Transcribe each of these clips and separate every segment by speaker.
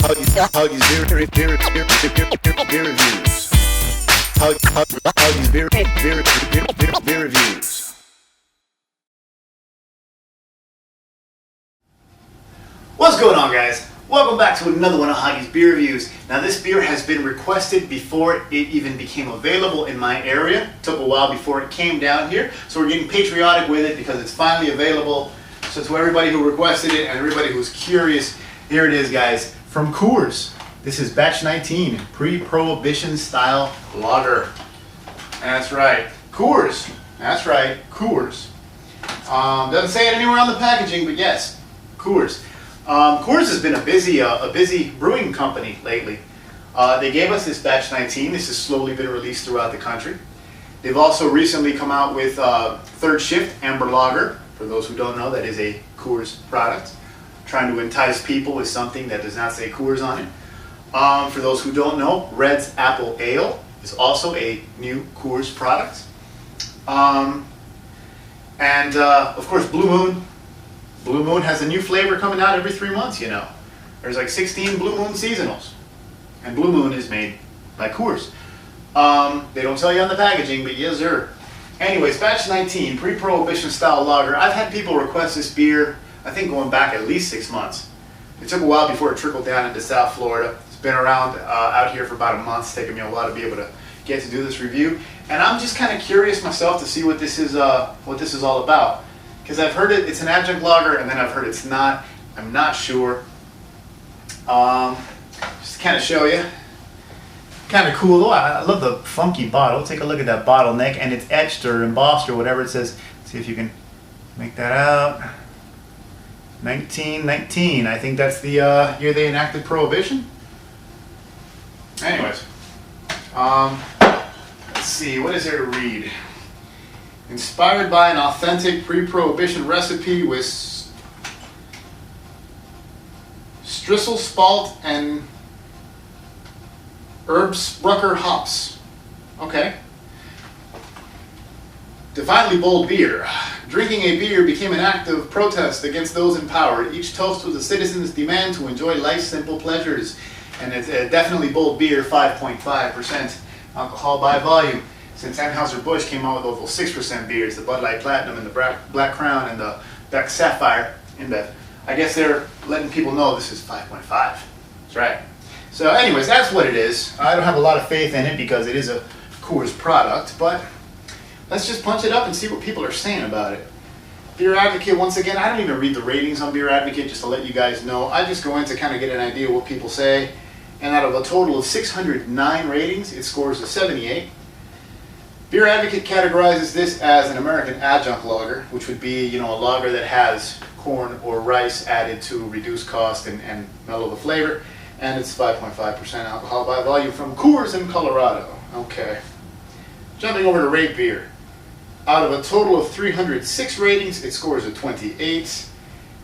Speaker 1: Hoggie's beer reviews. Hoggie's beer reviews. What's going on, guys? Welcome back to another one of Hoggie's beer reviews. Now, this beer has been requested before it even became available in my area. It took a while before it came down here, so we're getting patriotic with it because it's finally available. So to everybody who requested it and everybody who's curious, here it is, guys, from Coors. This is batch 19, pre-prohibition style lager. That's right, Coors. That's right, Coors. Doesn't say it anywhere on the packaging, but yes, Coors. Coors has been a busy brewing company lately. They gave us this batch 19. This has slowly been released throughout the country. They've also recently come out with Third Shift Amber Lager. For those who don't know, that is a Coors product. Trying to entice people with something that does not say Coors on it. For those who don't know, Red's Apple Ale is also a new Coors product. Of course, Blue Moon. Blue Moon has a new flavor coming out every 3 months, you know. There's like 16 Blue Moon seasonals. And Blue Moon is made by Coors. They don't tell you on the packaging, but yes, sir. Anyways, batch 19, pre-prohibition style lager. I've had people request this beer, I think going back at least 6 months. It took a while before it trickled down into South Florida. It's been around out here for about a month. It's taken me a while to be able to get to do this review. And I'm just kind of curious myself to see what this is all about. Because I've heard it's an adjunct lager, and then I've heard it's not. I'm not sure. Just to kind of show you. Kind of cool though. I love the funky bottle. Take a look at that bottleneck, and it's etched or embossed or whatever it says. See if you can make that out. 1919. I think that's the year they enacted Prohibition. Anyways, let's see. What is there to read? Inspired by an authentic pre-prohibition recipe with Strisel spalt and Erbsbrucker hops. Okay. Divinely bold beer. Drinking a beer became an act of protest against those in power. Each toast was a citizen's demand to enjoy life's simple pleasures. And it's a definitely bold beer, 5.5% alcohol by volume. Since Anheuser-Busch came out with over 6% beers, the Bud Light Platinum and the Black Crown and the Beck Sapphire InBev, I guess they're letting people know this is 5.5. That's right. So anyways, that's what it is. I don't have a lot of faith in it because it is a Coors product, but let's just punch it up and see what people are saying about it. Beer Advocate, once again, I don't even read the ratings on Beer Advocate just to let you guys know. I just go in to kind of get an idea of what people say. And out of a total of 609 ratings, it scores a 78. Beer Advocate categorizes this as an American adjunct lager, which would be, you know, a lager that has corn or rice added to reduce cost and mellow the flavor. And it's 5.5% alcohol by volume from Coors in Colorado. Okay. Jumping over to Rate Beer. Out of a total of 306 ratings, it scores a 28.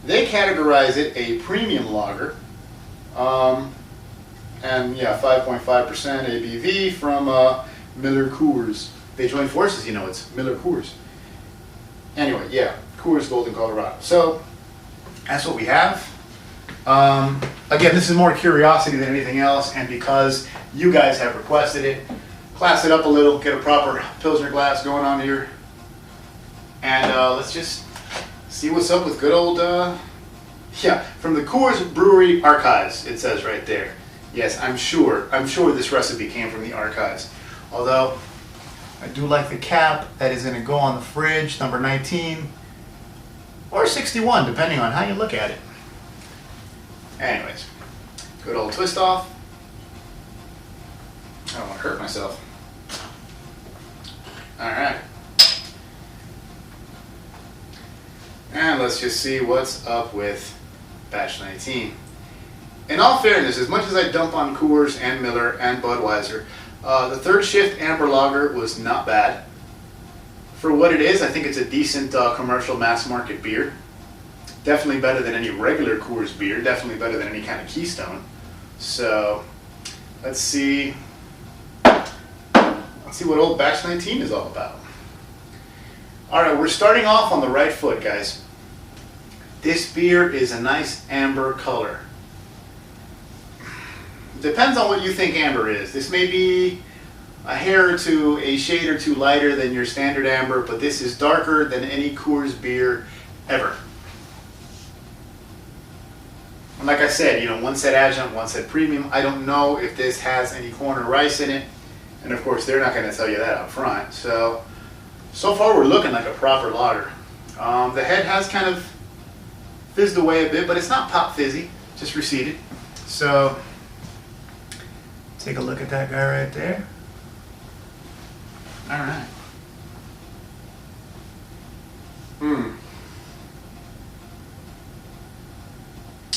Speaker 1: They categorize it a premium lager. And yeah, 5.5% ABV from Miller Coors. They join forces, you know, it's Miller Coors. Anyway, yeah, Coors Golden, Colorado. So, that's what we have. Again, this is more curiosity than anything else, and because you guys have requested it, class it up a little, get a proper Pilsner glass going on here, and let's just see what's up with good old, yeah, from the Coors Brewery Archives, it says right there. Yes, I'm sure this recipe came from the archives. Although, I do like the cap that is going to go on the fridge, number 19, or 61, depending on how you look at it. Anyways, good old twist off. I don't want to hurt myself. Alright. And let's just see what's up with batch 19. In all fairness, as much as I dump on Coors and Miller and Budweiser, the Third Shift Amber Lager was not bad. For what it is, I think it's a decent commercial mass market beer. Definitely better than any regular Coors beer. Definitely better than any kind of Keystone. So, let's see what old batch 19 is all about. Alright, we're starting off on the right foot, guys. This beer is a nice amber color. Depends on what you think amber is. This may be a hair or two, a shade or two lighter than your standard amber, but this is darker than any Coors beer ever. And like I said, you know, one said adjunct, one said premium. I don't know if this has any corn or rice in it. And of course, they're not going to tell you that up front. So far we're looking like a proper lager. The head has kind of fizzed away a bit, but it's not pop fizzy, just receded. So take a look at that guy right there. All right.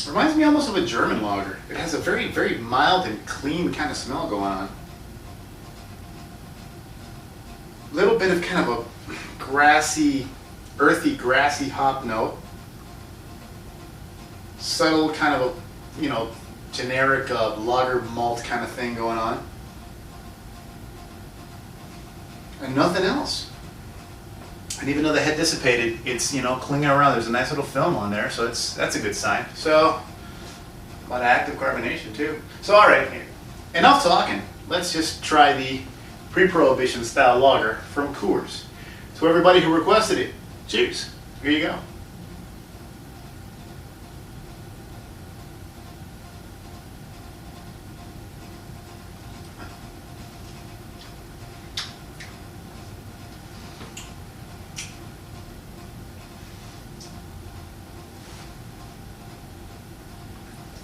Speaker 1: Reminds me almost of a German lager. It has a very, very mild and clean kind of smell going on. A little bit of kind of a grassy, earthy, grassy hop note. Subtle kind of a, you know, generic lager malt kind of thing going on. And nothing else. And even though the head dissipated, it's, you know, clinging around. There's a nice little film on there, so that's a good sign. So, a lot of active carbonation too. So, all right, enough talking. Let's just try the pre-prohibition style lager from Coors. To everybody who requested it, cheers. Here you go.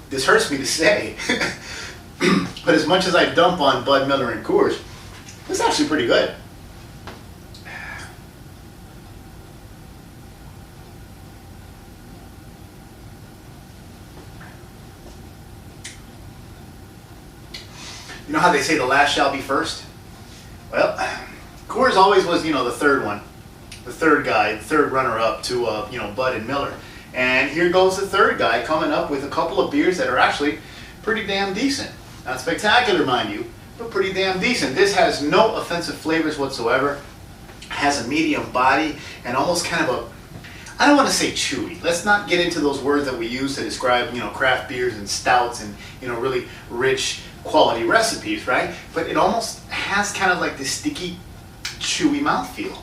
Speaker 1: This hurts me to say, but as much as I dump on Bud, Miller, and Coors, it's actually pretty good. You know how they say the last shall be first? Well, Coors always was, you know, the third one, the third guy, the third runner-up to, you know, Bud and Miller. And here goes the third guy coming up with a couple of beers that are actually pretty damn decent. Not spectacular, mind you, but pretty damn decent. This has no offensive flavors whatsoever. Has a medium body and almost kind of a, I don't want to say chewy. Let's not get into those words that we use to describe, you know, craft beers and stouts and, you know, really rich quality recipes, right? But it almost has kind of like this sticky, chewy mouthfeel.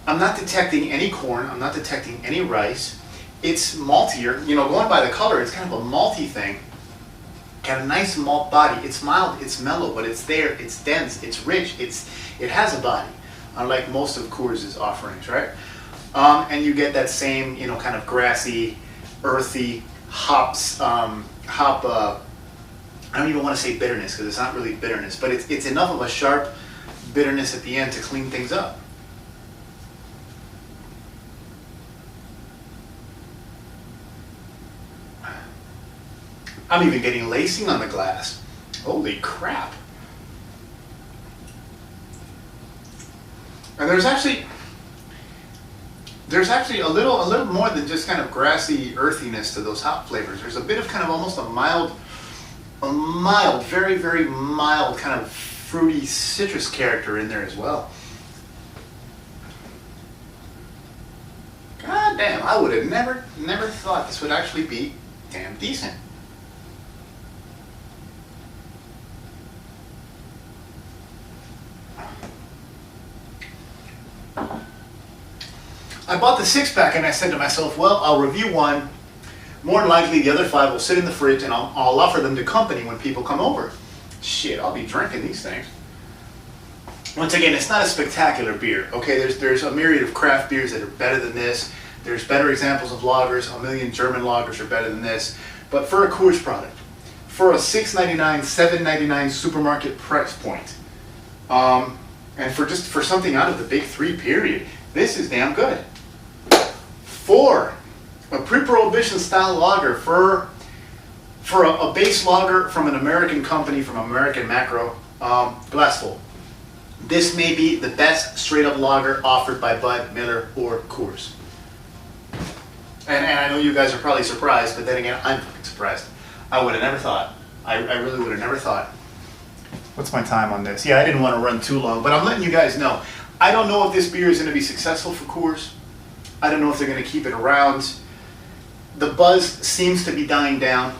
Speaker 1: I'm not detecting any corn. I'm not detecting any rice. It's maltier, you know, going by the color, it's kind of a malty thing. Got a nice malt body. It's mild, it's mellow, but it's there, it's dense, it's rich, it has a body, unlike most of Coors' offerings, right? And you get that same, you know, kind of grassy, earthy hops, I don't even want to say bitterness because it's not really bitterness, but it's enough of a sharp bitterness at the end to clean things up. I'm even getting lacing on the glass. Holy crap. And there's actually a little more than just kind of grassy earthiness to those hop flavors. There's a bit of kind of almost a mild, very, very mild kind of fruity citrus character in there as well. God damn, I would have never thought this would actually be damn decent. I bought the 6-pack and I said to myself, well, I'll review one. More than likely the other 5 will sit in the fridge and I'll offer them to company when people come over. Shit, I'll be drinking these things. Once again, it's not a spectacular beer. Okay, there's a myriad of craft beers that are better than this. There's better examples of lagers. A million German lagers are better than this. But for a Coors product, for a $6.99, $7.99 supermarket price point, and for something out of the big three period, this is damn good. For a pre-prohibition style lager, for a base lager from an American company, from American Macro, glassful, this may be the best straight up lager offered by Bud, Miller, or Coors. And I know you guys are probably surprised, but then again, I'm fucking surprised. I would have never thought. I really would have never thought. What's my time on this? Yeah, I didn't want to run too long, but I'm letting you guys know. I don't know if this beer is going to be successful for Coors. I don't know if they're going to keep it around. The buzz seems to be dying down.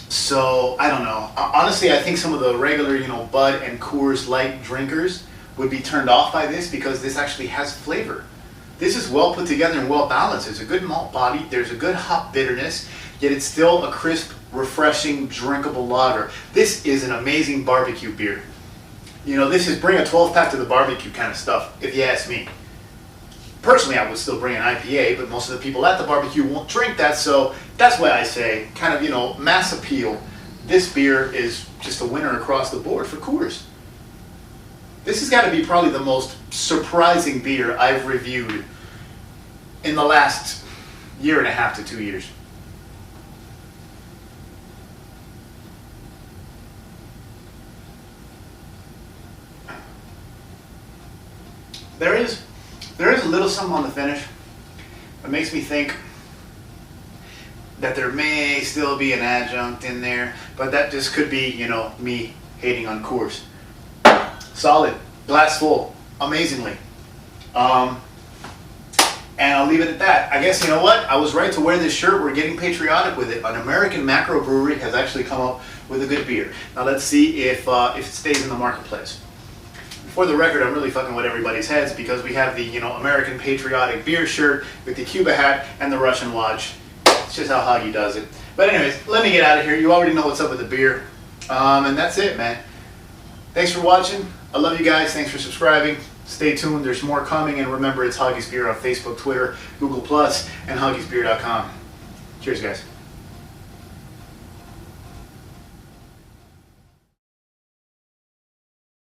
Speaker 1: So I don't know. Honestly, I think some of the regular, Bud and Coors Light drinkers would be turned off by this because this actually has flavor. This is well put together and well balanced. There's a good malt body. There's a good hop bitterness, yet it's still a crisp, refreshing, drinkable lager. This is an amazing barbecue beer. This is bring a 12-pack to the barbecue kind of stuff, if you ask me. Personally, I would still bring an IPA, but most of the people at the barbecue won't drink that, so that's why I say, kind of, mass appeal. This beer is just a winner across the board for Coors. This has got to be probably the most surprising beer I've reviewed in the last year and a half to 2 years. There is a little something on the finish that makes me think that there may still be an adjunct in there, but that just could be, me hating on Coors. Solid, glass full, amazingly. And I'll leave it at that. I guess, you know what? I was right to wear this shirt. We're getting patriotic with it. An American macro brewery has actually come up with a good beer. Now let's see if it stays in the marketplace. For the record, I'm really fucking with everybody's heads because we have the, American patriotic beer shirt with the Cuba hat and the Russian watch. It's just how Hoggie does it. But anyways, let me get out of here. You already know what's up with the beer. And that's it, man. Thanks for watching. I love you guys. Thanks for subscribing. Stay tuned. There's more coming. And remember, it's Hoggie's Beer on Facebook, Twitter, Google+, and hoggiesbeer.com. Cheers, guys.